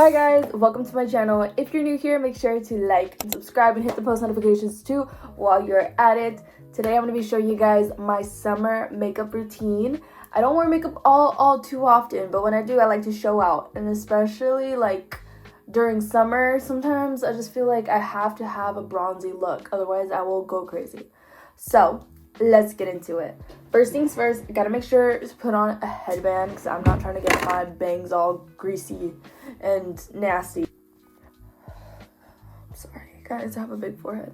Hi guys, welcome to my channel. If you're new here, make sure to like and subscribe and hit the post notifications too while you're at it. Today I'm going to be showing you guys my summer makeup routine. I don't wear makeup all too often, but when I do, I like to show out. And especially like during summer, sometimes I just feel like I have to have a bronzy look, otherwise I will go crazy. So let's get into it. First things first, I gotta make sure to put on a headband because I'm not trying to get my bangs all greasy and nasty. I'm sorry guys, I have a big forehead.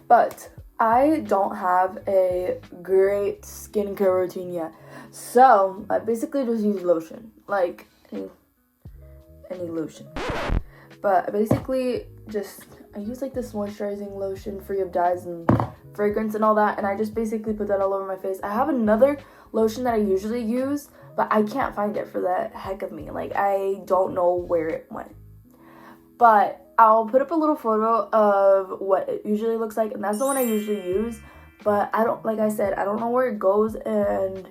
But I don't have a great skincare routine yet. So I basically just use lotion. Like any lotion. But I basically I use like this moisturizing lotion free of dyes and fragrance and all that, and I just basically put that all over my face. I have another lotion that I usually use, but I can't find it for the heck of me. Like, I don't know where it went. But I'll put up a little photo of what it usually looks like, and that's the one I usually use. But I don't, like I said, I don't know where it goes and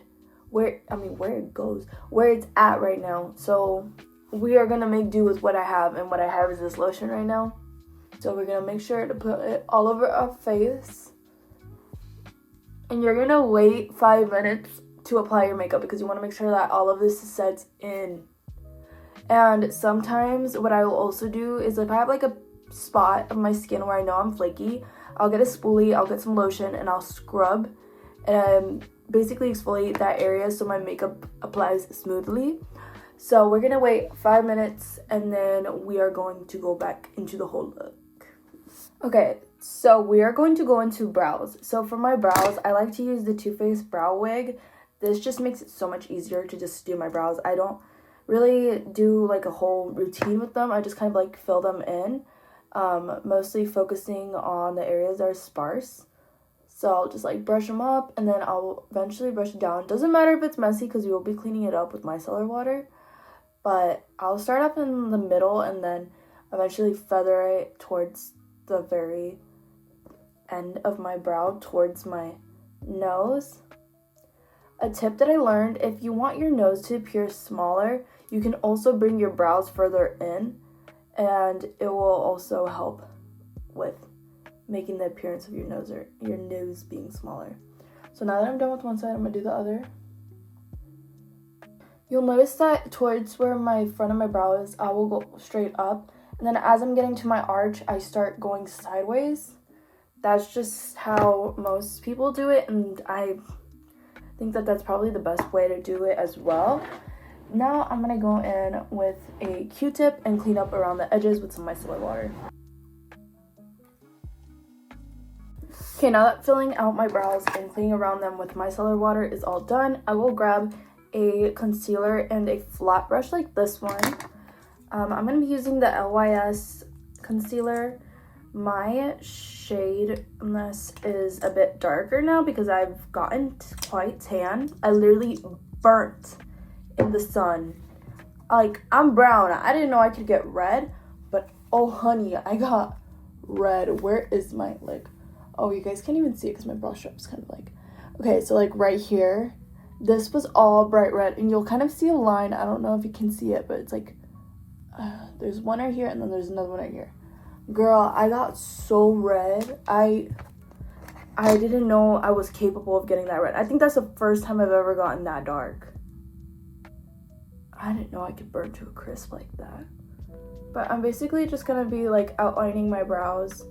where it's at right now. So we are gonna make do with what I have, and what I have is this lotion right now. So we're gonna make sure to put it all over our face. And you're gonna wait 5 minutes to apply your makeup because you want to make sure that all of this sets in. And sometimes what I will also do is if I have like a spot of my skin where I know I'm flaky, I'll get a spoolie, I'll get some lotion, and I'll scrub and basically exfoliate that area so my makeup applies smoothly. So we're gonna wait 5 minutes and then we are going to go back into the whole look. Okay, so we are going to go into brows. So for my brows, I like to use the Too Faced brow wig. This just makes it so much easier to just do my brows. I don't really do like a whole routine with them. I just kind of like fill them in, mostly focusing on the areas that are sparse. So I'll just like brush them up and then I'll eventually brush it down. Doesn't matter if it's messy because we will be cleaning it up with micellar water. But I'll start up in the middle and then eventually feather it towards the very end of my brow towards my nose. A tip that I learned, if you want your nose to appear smaller, you can also bring your brows further in, and it will also help with making the appearance of your nose being smaller. So now that I'm done with one side, I'm gonna do the other. You'll notice that towards where my front of my brow is, I will go straight up. And then as I'm getting to my arch, I start going sideways. That's just how most people do it, and I think that that's probably the best way to do it as well. Now I'm going to go in with a Q-tip and clean up around the edges with some micellar water. Okay, now that filling out my brows and cleaning around them with micellar water is all done, I will grab a concealer and a flat brush like this one. I'm going to be using the LYS concealer. My shade on this is a bit darker now because I've gotten quite tan. I literally burnt in the sun. Like, I'm brown. I didn't know I could get red, but oh honey, I got red. Where is my, like, oh, you guys can't even see it because my brush strap's kind of like, okay, so like right here, this was all bright red, and you'll kind of see a line. I don't know if you can see it, but it's like, there's one right here and then there's another one right here. Girl, I got so red. I didn't know I was capable of getting that red. I think that's the first time I've ever gotten that dark. I didn't know I could burn to a crisp like that. But I'm basically just gonna be like outlining my brows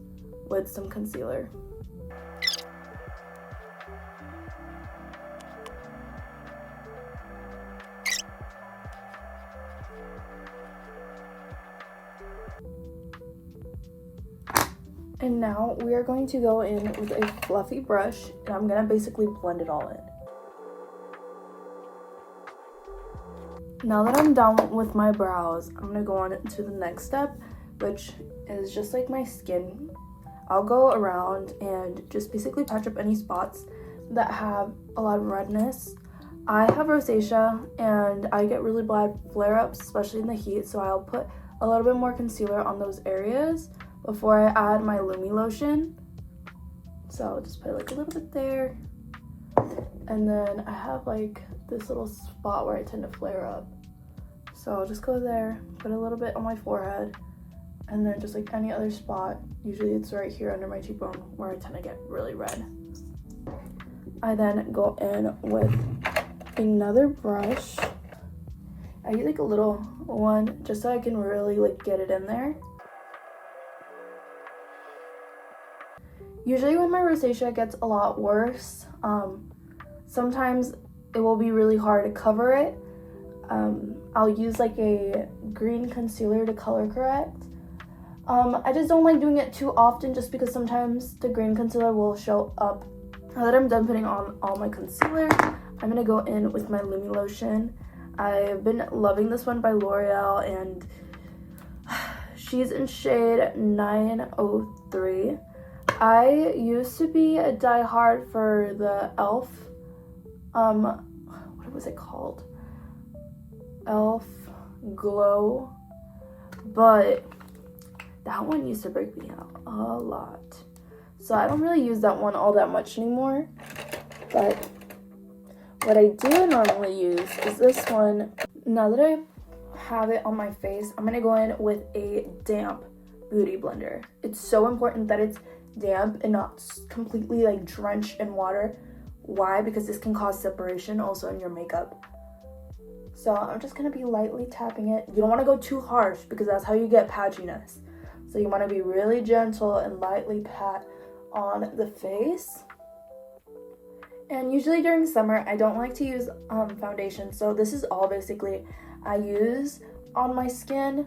with some concealer. And now we are going to go in with a fluffy brush, and I'm gonna basically blend it all in. Now that I'm done with my brows, I'm gonna go on to the next step, which is just like my skin. I'll go around and just basically patch up any spots that have a lot of redness. I have rosacea and I get really bad flare-ups, especially in the heat, so I'll put a little bit more concealer on those areas before I add my Lumi lotion. So I'll just put like a little bit there. And then I have like this little spot where I tend to flare up. So I'll just go there, put a little bit on my forehead, and then just like any other spot, usually it's right here under my cheekbone where I tend to get really red. I then go in with another brush. I use like a little one just so I can really like get it in there. Usually when my rosacea gets a lot worse, sometimes it will be really hard to cover it. I'll use like a green concealer to color correct. I just don't like doing it too often just because sometimes the green concealer will show up. Now that I'm done putting on all my concealer, I'm gonna go in with my Lumi lotion. I've been loving this one by L'Oreal, and she's in shade 903. I used to be a diehard for the e.l.f. What was it called? e.l.f. Glow, but that one used to break me out a lot. So I don't really use that one all that much anymore. But what I do normally use is this one. Now that I have it on my face, I'm gonna go in with a damp beauty blender. It's so important that it's damp and not completely like drenched in water. Why? Because this can cause separation also in your makeup. So I'm just gonna be lightly tapping it. You don't want to go too harsh because that's how you get patchiness. So you want to be really gentle and lightly pat on the face. And usually during summer, I don't like to use foundation. So this is all basically I use on my skin.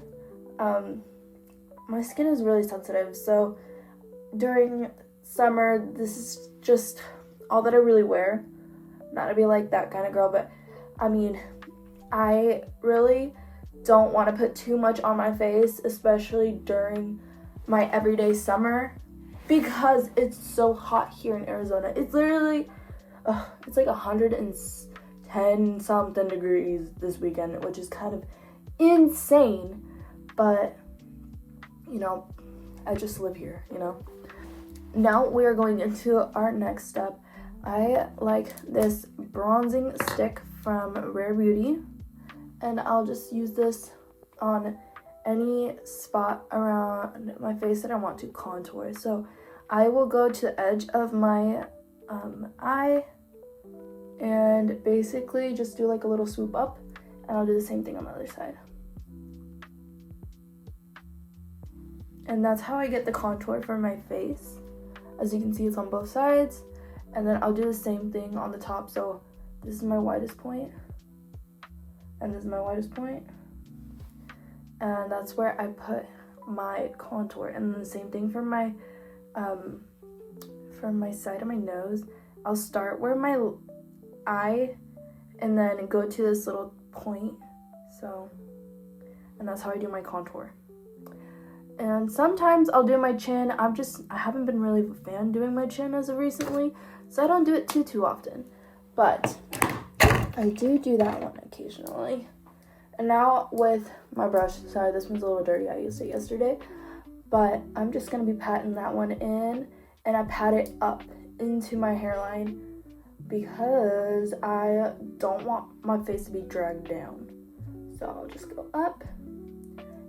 My skin is really sensitive, so during summer, this is just all that I really wear. Not to be like that kind of girl, but I mean, I really don't want to put too much on my face, especially during my everyday summer, because it's so hot here in Arizona. It's literally, it's like 110 something degrees this weekend, which is kind of insane, but you know, I just live here, you know. Now we are going into our next step. I like this bronzing stick from Rare Beauty, and I'll just use this on any spot around my face that I want to contour. So I will go to the edge of my eye and basically just do like a little swoop up, and I'll do the same thing on the other side. And that's how I get the contour for my face. As you can see, it's on both sides. And then I'll do the same thing on the top. So this is my widest point, and this is my widest point. And that's where I put my contour. And then the same thing for my side of my nose. I'll start where my eye and then go to this little point. So, and that's how I do my contour. And sometimes I'll do my chin. I haven't been really a fan doing my chin as of recently, so I don't do it too often. But I do that one occasionally. And now with my brush, sorry, this one's a little dirty. I used it yesterday. But I'm just going to be patting that one in, and I pat it up into my hairline because I don't want my face to be dragged down. So I'll just go up.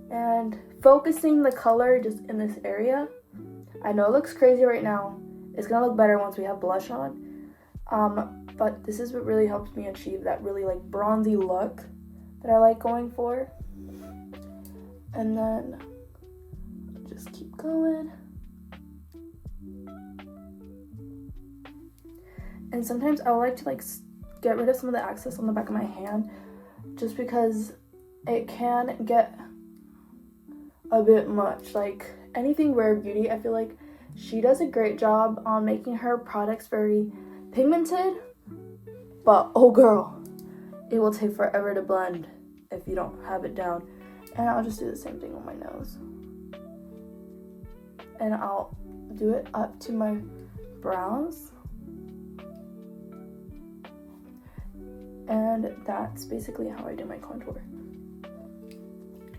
And focusing the color just in this area. I know it looks crazy right now. It's gonna look better once we have blush on. But this is what really helps me achieve that really like bronzy look that I like going for. And then just keep going. And sometimes I like to like get rid of some of the excess on the back of my hand, just because it can get a bit much. Like anything Rare Beauty, I feel like she does a great job on making her products very pigmented, but oh girl, it will take forever to blend if you don't have it down. And I'll just do the same thing on my nose, and I'll do it up to my brows, and that's basically how I do my contour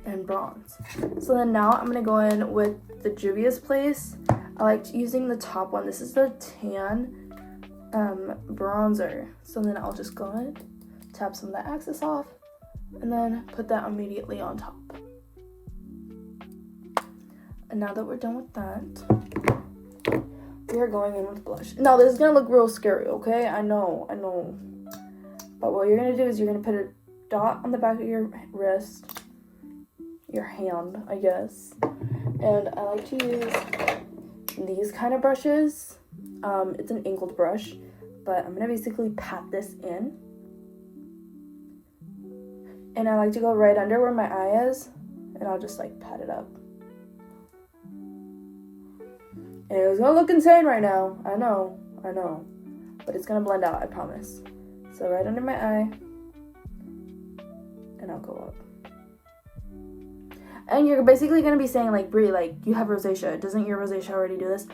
and bronze. So then now I'm gonna go in with the Juvia's Place. I like using the top one. This is the tan bronzer. So then I'll just go in, tap some of the excess off, and then put that immediately on top. And now that we're done with that, we are going in with blush. Now, this is going to look real scary, okay? I know. But what you're going to do is you're going to put a dot on the back of your wrist, your hand, I guess. And I like to use these kind of brushes. It's an angled brush, but I'm going to basically pat this in. And I like to go right under where my eye is, and I'll just like pat it up. And it's gonna look insane right now. I know. But it's gonna blend out, I promise. So right under my eye, and I'll go up. And you're basically gonna be saying like, Brie, like, you have rosacea. Doesn't your rosacea already do this?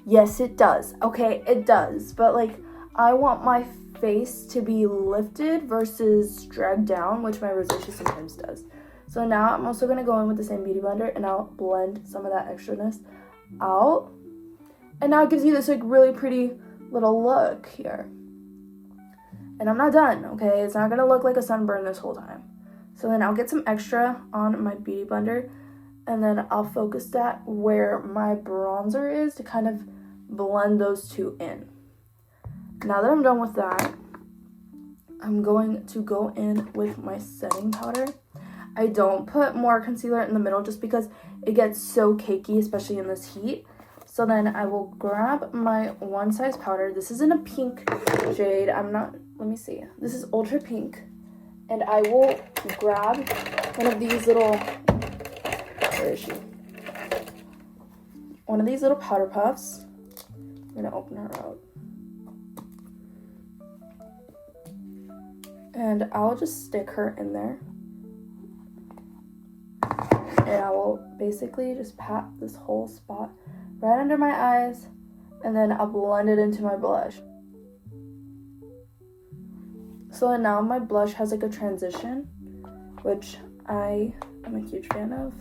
Yes, it does. Okay, it does. But like, I want my face to be lifted versus dragged down, which my rosacea sometimes does. So now I'm also gonna go in with the same beauty blender, and I'll blend some of that extraness out. And now it gives you this like really pretty little look here. And I'm not done, okay? It's not gonna look like a sunburn this whole time. So then I'll get some extra on my beauty blender, and then I'll focus that where my bronzer is to kind of blend those two in. Now that I'm done with that, I'm going to go in with my setting powder. I don't put more concealer in the middle just because it gets so cakey, especially in this heat. So then I will grab my One Size powder. This is in a pink shade. Let me see. This is ultra pink. And I will grab one of these little, where is she? One of these little powder puffs. I'm gonna open her out. And I'll just stick her in there. And I will basically just pat this whole spot right under my eyes, and then I'll blend it into my blush. So then now my blush has like a transition, which I am a huge fan of.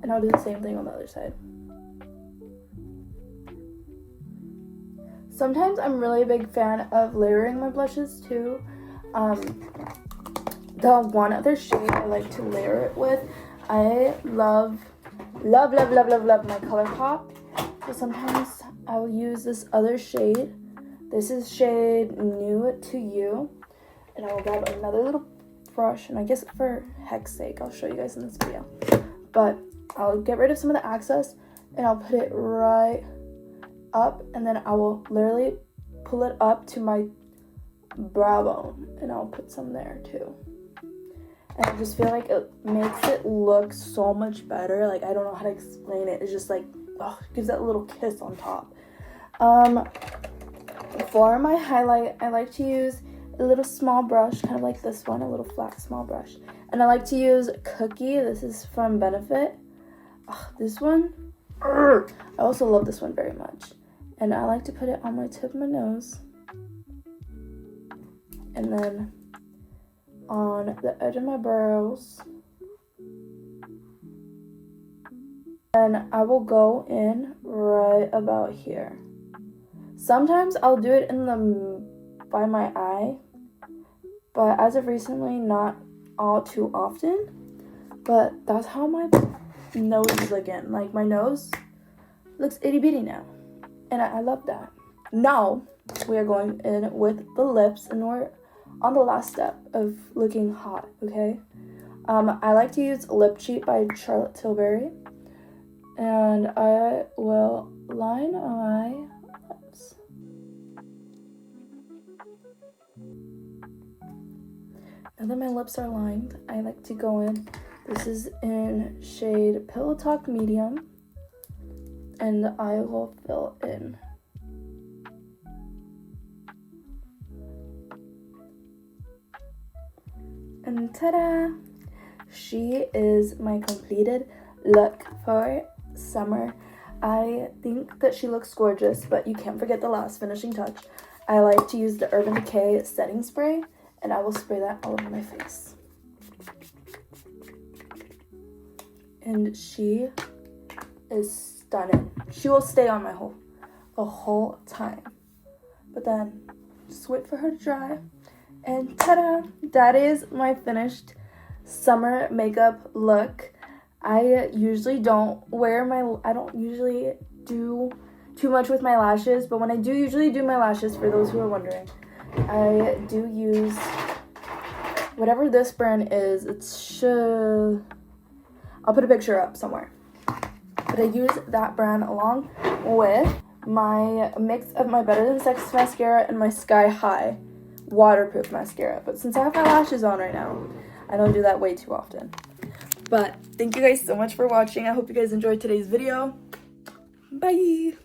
And I'll do the same thing on the other side. Sometimes I'm really a big fan of layering my blushes too. The one other shade I like to layer it with, I love my ColourPop. So sometimes I'll use this other shade. This is shade New to You. And I will grab another little brush, and I guess for heck's sake, I'll show you guys in this video. But I'll get rid of some of the excess, and I'll put it right up, and then I will literally pull it up to my brow bone, and I'll put some there too. And I just feel like it makes it look so much better. Like, I don't know how to explain it. It's just like, oh, it gives that little kiss on top. For my highlight, I like to use a little small brush, kind of like this one, a little flat small brush. And I like to use Cookie. This is from Benefit. This one, I also love this one very much. And I like to put it on my tip of my nose. And then on the edge of my brows. And I will go in right about here. Sometimes I'll do it by my eye, but as of recently, not all too often. But that's how my nose is looking. Like, my nose looks itty bitty now, and I love that. Now we are going in with the lips, and we're on the last step of looking hot, okay? I like to use Lip Cheat by Charlotte Tilbury, and I will line my lips. Now that my lips are lined, I like to go in. This is in shade Pillow Talk Medium, and I will fill in. And ta-da! She is my completed look for summer. I think that she looks gorgeous, but you can't forget the last finishing touch. I like to use the Urban Decay setting spray, and I will spray that all over my face. And she is stunning. She will stay on the whole time. But then just wait for her to dry, And ta-da! That is my finished summer makeup look. I usually don't usually do too much with my lashes, but when I do usually do my lashes, for those who are wondering, I do use whatever this brand is. I'll put a picture up somewhere. But I use that brand along with my mix of my Better Than Sex mascara and my Sky High waterproof mascara. But since I have my lashes on right now, I don't do that way too often. But thank you guys so much for watching. I hope you guys enjoyed today's video. Bye!